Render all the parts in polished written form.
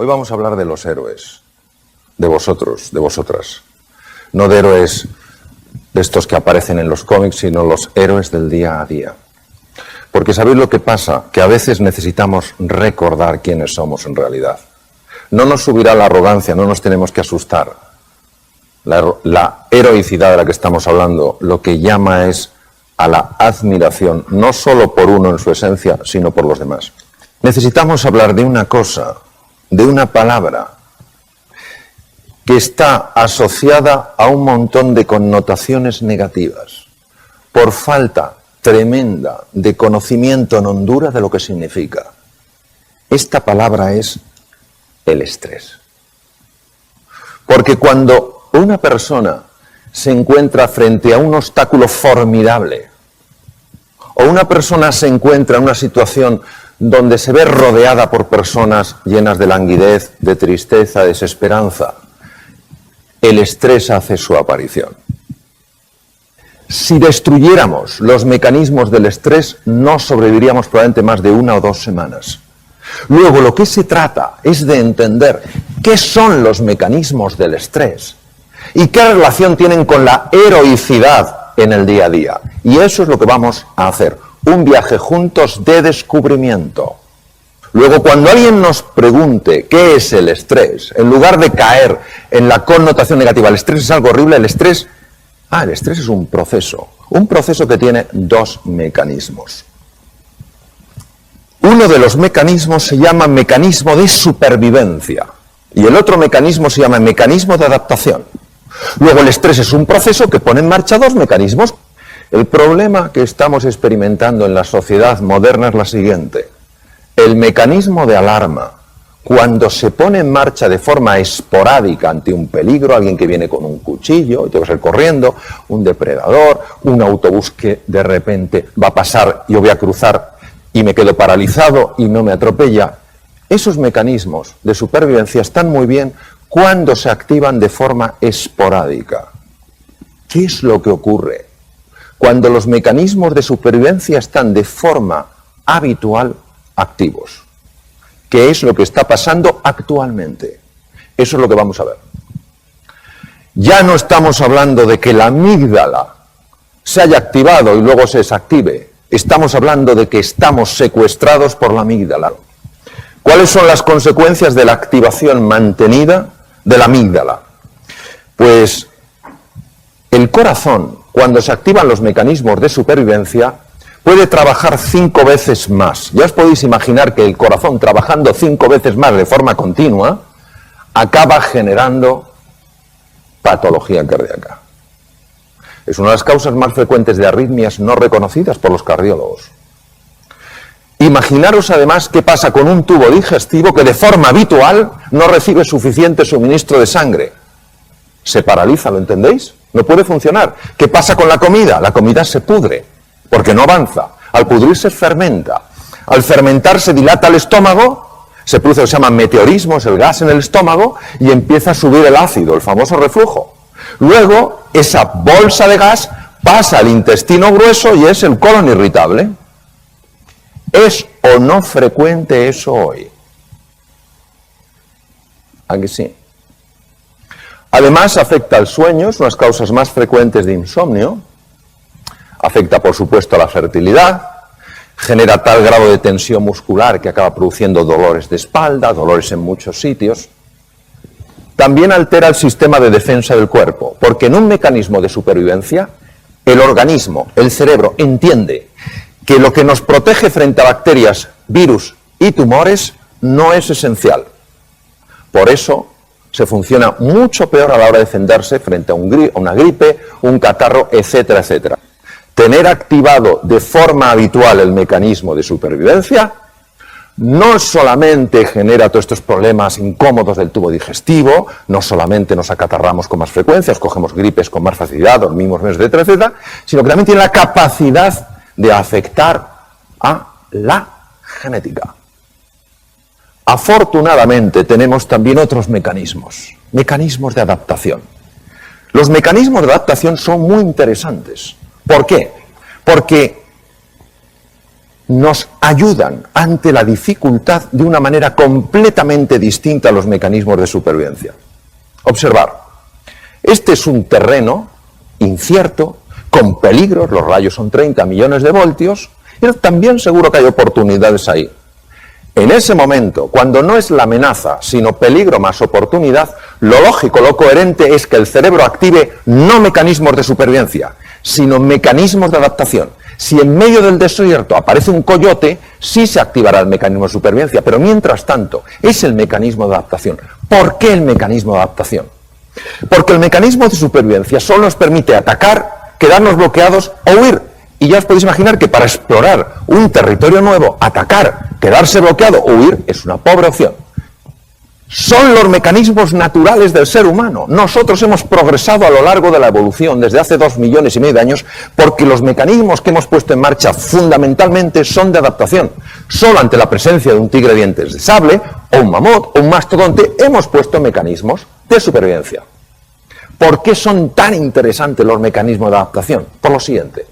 Hoy vamos a hablar de los héroes, de vosotros, de vosotras. No de héroes de estos que aparecen en los cómics, sino los héroes del día a día. Porque ¿sabéis lo que pasa? Que a veces necesitamos recordar quiénes somos en realidad. No nos subirá la arrogancia, no nos tenemos que asustar. La heroicidad de la que estamos hablando lo que llama es a la admiración, no solo por uno en su esencia, sino por los demás. Necesitamos hablar de una cosa, de una palabra, que está asociada a un montón de connotaciones negativas, por falta tremenda de conocimiento en Honduras de lo que significa. Esta palabra es el estrés. Porque cuando una persona se encuentra frente a un obstáculo formidable, o una persona se encuentra en una situación donde se ve rodeada por personas llenas de languidez, de tristeza, de desesperanza, el estrés hace su aparición. Si destruyéramos los mecanismos del estrés, no sobreviviríamos probablemente más de 1 o 2 semanas. Luego, lo que se trata es de entender qué son los mecanismos del estrés y qué relación tienen con la heroicidad en el día a día. Y eso es lo que vamos a hacer, un viaje juntos de descubrimiento. Luego, cuando alguien nos pregunte qué es el estrés, en lugar de caer en la connotación negativa, el estrés es algo horrible, el estrés es un proceso que tiene 2 mecanismos. Uno de los mecanismos se llama mecanismo de supervivencia y el otro mecanismo se llama mecanismo de adaptación. Luego el estrés es un proceso que pone en marcha 2 mecanismos. El problema que estamos experimentando en la sociedad moderna es la siguiente. El mecanismo de alarma, cuando se pone en marcha de forma esporádica ante un peligro, alguien que viene con un cuchillo y tengo que salir corriendo, un depredador, un autobús que de repente va a pasar, yo voy a cruzar y me quedo paralizado y no me atropella, esos mecanismos de supervivencia están muy bien cuando se activan de forma esporádica. ¿Qué es lo que ocurre? Cuando los mecanismos de supervivencia están de forma habitual activos. ¿Qué es lo que está pasando actualmente? Eso es lo que vamos a ver. Ya no estamos hablando de que la amígdala se haya activado y luego se desactive. Estamos hablando de que estamos secuestrados por la amígdala. ¿Cuáles son las consecuencias de la activación mantenida de la amígdala? Pues el corazón, cuando se activan los mecanismos de supervivencia, puede trabajar 5 veces más. Ya os podéis imaginar que el corazón trabajando 5 veces más de forma continua acaba generando patología cardíaca. Es una de las causas más frecuentes de arritmias no reconocidas por los cardiólogos. Imaginaros además qué pasa con un tubo digestivo que de forma habitual no recibe suficiente suministro de sangre. Se paraliza, ¿lo entendéis? No puede funcionar. ¿Qué pasa con la comida? La comida se pudre, porque no avanza. Al pudrirse fermenta. Al fermentar se dilata el estómago, se produce lo que se llama meteorismo, es el gas en el estómago, y empieza a subir el ácido, el famoso reflujo. Luego, esa bolsa de gas pasa al intestino grueso y es el colon irritable. ¿Es o no frecuente eso hoy? ¿A que sí? Además, afecta al sueño, es una de las causas más frecuentes de insomnio. Afecta, por supuesto, a la fertilidad. Genera tal grado de tensión muscular que acaba produciendo dolores de espalda, dolores en muchos sitios. También altera el sistema de defensa del cuerpo, porque en un mecanismo de supervivencia, el organismo, el cerebro, entiende que lo que nos protege frente a bacterias, virus y tumores no es esencial. Por eso se funciona mucho peor a la hora de defenderse frente a una gripe, un catarro, etcétera, etcétera. Tener activado de forma habitual el mecanismo de supervivencia no solamente genera todos estos problemas incómodos del tubo digestivo, no solamente nos acatarramos con más frecuencia, cogemos gripes con más facilidad, dormimos menos, etcétera, etcétera, sino que también tiene la capacidad de afectar a la genética. Afortunadamente tenemos también otros mecanismos de adaptación. Los mecanismos de adaptación son muy interesantes. ¿Por qué? Porque nos ayudan ante la dificultad de una manera completamente distinta a los mecanismos de supervivencia. Observar, este es un terreno incierto, con peligros, los rayos son 30 millones de voltios, pero también seguro que hay oportunidades ahí. En ese momento, cuando no es la amenaza, sino peligro más oportunidad, lo lógico, lo coherente es que el cerebro active no mecanismos de supervivencia, sino mecanismos de adaptación. Si en medio del desierto aparece un coyote, sí se activará el mecanismo de supervivencia, pero mientras tanto es el mecanismo de adaptación. ¿Por qué el mecanismo de adaptación? Porque el mecanismo de supervivencia solo nos permite atacar, quedarnos bloqueados o huir. Y ya os podéis imaginar que para explorar un territorio nuevo, atacar, quedarse bloqueado o huir es una pobre opción. Son los mecanismos naturales del ser humano. Nosotros hemos progresado a lo largo de la evolución desde hace 2,5 millones de años porque los mecanismos que hemos puesto en marcha fundamentalmente son de adaptación. Solo ante la presencia de un tigre de dientes de sable o un mamut o un mastodonte hemos puesto mecanismos de supervivencia. ¿Por qué son tan interesantes los mecanismos de adaptación? Por lo siguiente.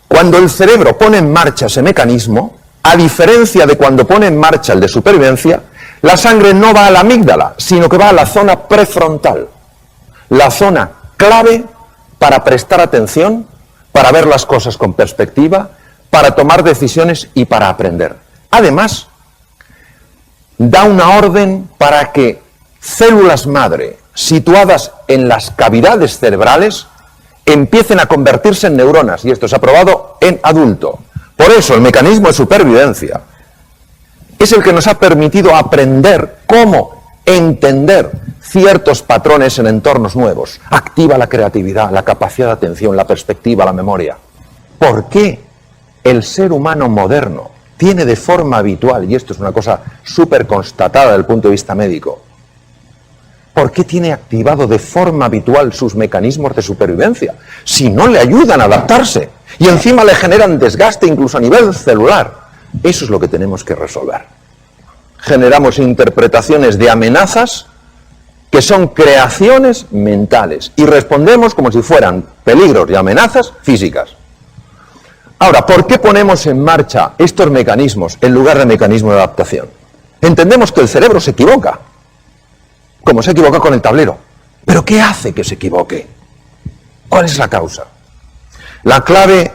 Cuando el cerebro pone en marcha ese mecanismo, a diferencia de cuando pone en marcha el de supervivencia, la sangre no va a la amígdala, sino que va a la zona prefrontal, la zona clave para prestar atención, para ver las cosas con perspectiva, para tomar decisiones y para aprender. Además, da una orden para que células madre situadas en las cavidades cerebrales empiecen a convertirse en neuronas, y esto se ha probado en adulto. Por eso el mecanismo de supervivencia es el que nos ha permitido aprender cómo entender ciertos patrones en entornos nuevos. Activa la creatividad, la capacidad de atención, la perspectiva, la memoria. ¿Por qué el ser humano moderno tiene de forma habitual, y esto es una cosa súper constatada desde el punto de vista médico, ¿por qué tiene activado de forma habitual sus mecanismos de supervivencia? Si no le ayudan a adaptarse y encima le generan desgaste incluso a nivel celular. Eso es lo que tenemos que resolver. Generamos interpretaciones de amenazas que son creaciones mentales y respondemos como si fueran peligros y amenazas físicas. Ahora, ¿por qué ponemos en marcha estos mecanismos en lugar de mecanismos de adaptación? Entendemos que el cerebro se equivoca, como se equivoca con el tablero. ¿Pero qué hace que se equivoque? ¿Cuál es la causa? La clave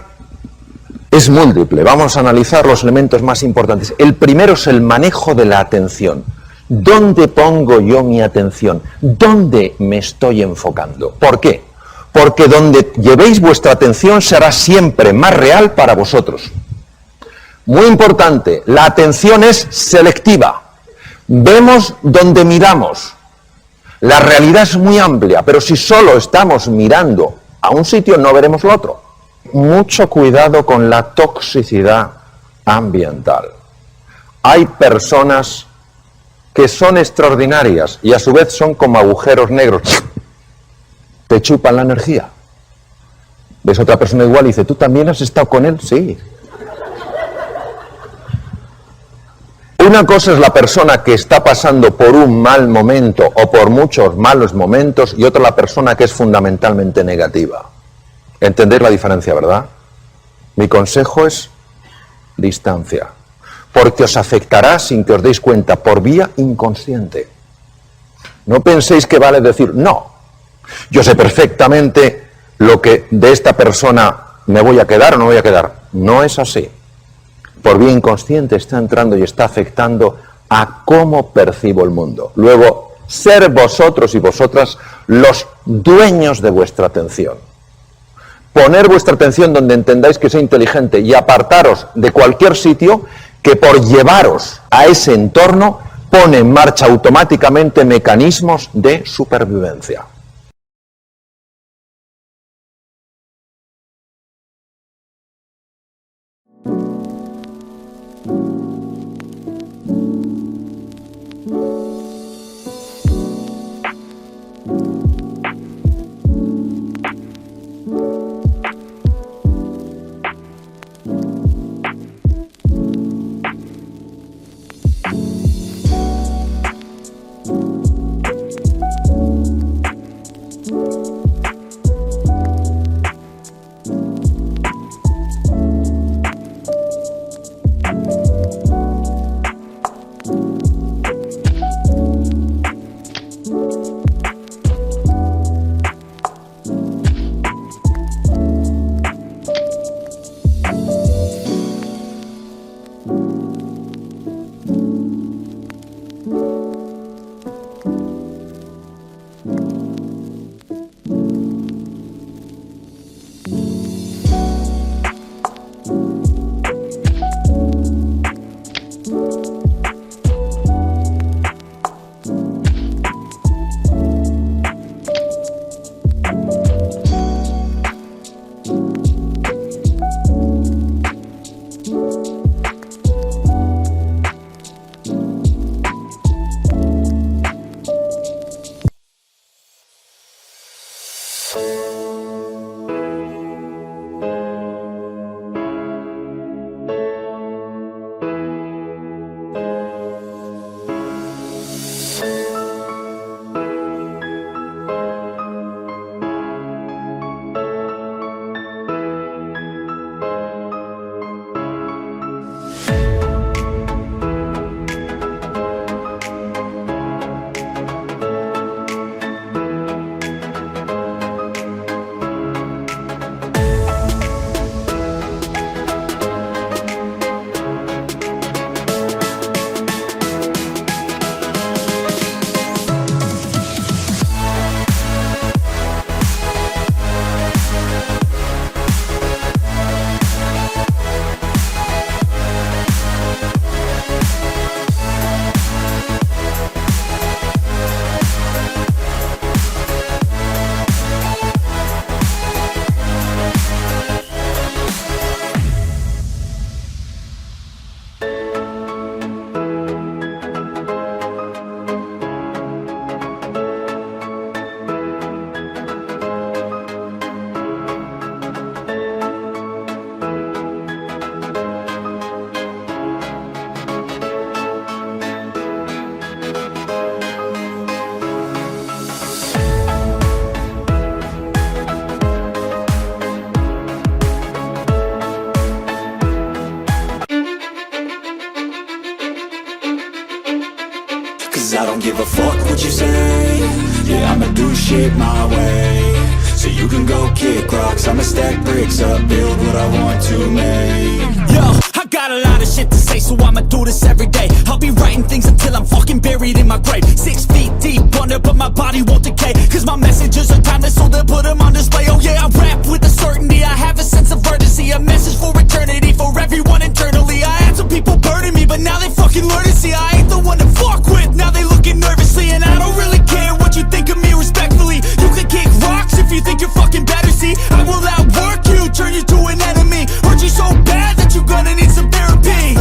es múltiple. Vamos a analizar los elementos más importantes. El primero es el manejo de la atención. ¿Dónde pongo yo mi atención? ¿Dónde me estoy enfocando? ¿Por qué? Porque donde llevéis vuestra atención será siempre más real para vosotros. Muy importante, la atención es selectiva. Vemos donde miramos. La realidad es muy amplia, pero si solo estamos mirando a un sitio no veremos lo otro. Mucho cuidado con la toxicidad ambiental. Hay personas que son extraordinarias y a su vez son como agujeros negros. Te chupan la energía. Ves a otra persona igual y dice, ¿tú también has estado con él? Sí. Una cosa es la persona que está pasando por un mal momento o por muchos malos momentos y otra la persona que es fundamentalmente negativa. ¿Entendéis la diferencia, verdad? Mi consejo es distancia, porque os afectará sin que os deis cuenta por vía inconsciente. No penséis que vale decir, no, yo sé perfectamente lo que de esta persona me voy a quedar o no voy a quedar. No es así. Por vía inconsciente está entrando y está afectando a cómo percibo el mundo. Luego, ser vosotros y vosotras los dueños de vuestra atención. Poner vuestra atención donde entendáis que es inteligente y apartaros de cualquier sitio que por llevaros a ese entorno pone en marcha automáticamente mecanismos de supervivencia. Cause I don't give a fuck what you say. Yeah, I'ma do shit my way. So you can go kick rocks, I'ma stack bricks up, build what I want to make. Yo, I got a lot of shit to say, so I'ma do this every day. I'll be writing things until I'm fucking buried in my grave. 6 feet deep under, but my body won't decay. Cause my messages are timeless, so they'll put them on display. Oh yeah, I rap with a certainty, I have a sense of urgency. A message for eternity, for everyone internally. I had some people burning me, but now they fucking learn to see I ain't the one to fuck with, now they looking nervously. And I don't really care what you think of me respectfully. You can kick rocks if you think you're fucking better, see. I will outwork you, turn you to an enemy. Hurt you so bad that you're gonna need some therapy.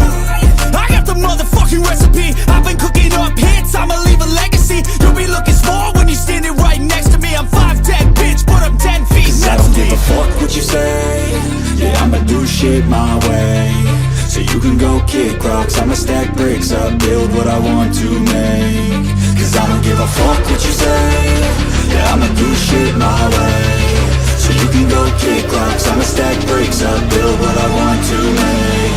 I got the motherfucking recipe. I've been cooking up hits, I'ma leave a legacy. You'll be looking small when you're standing right next to me. I'm 5'10", bitch, but I'm 10 feet. Cause I don't give a fuck what you say. Yeah, I'ma do shit my way. So you can go kick rocks, I'ma stack bricks up, build what I want to make. Cause I don't give a fuck what you say. Yeah, I'ma do shit my way. So you can go kick rocks, I'ma stack bricks up, build what I want to make.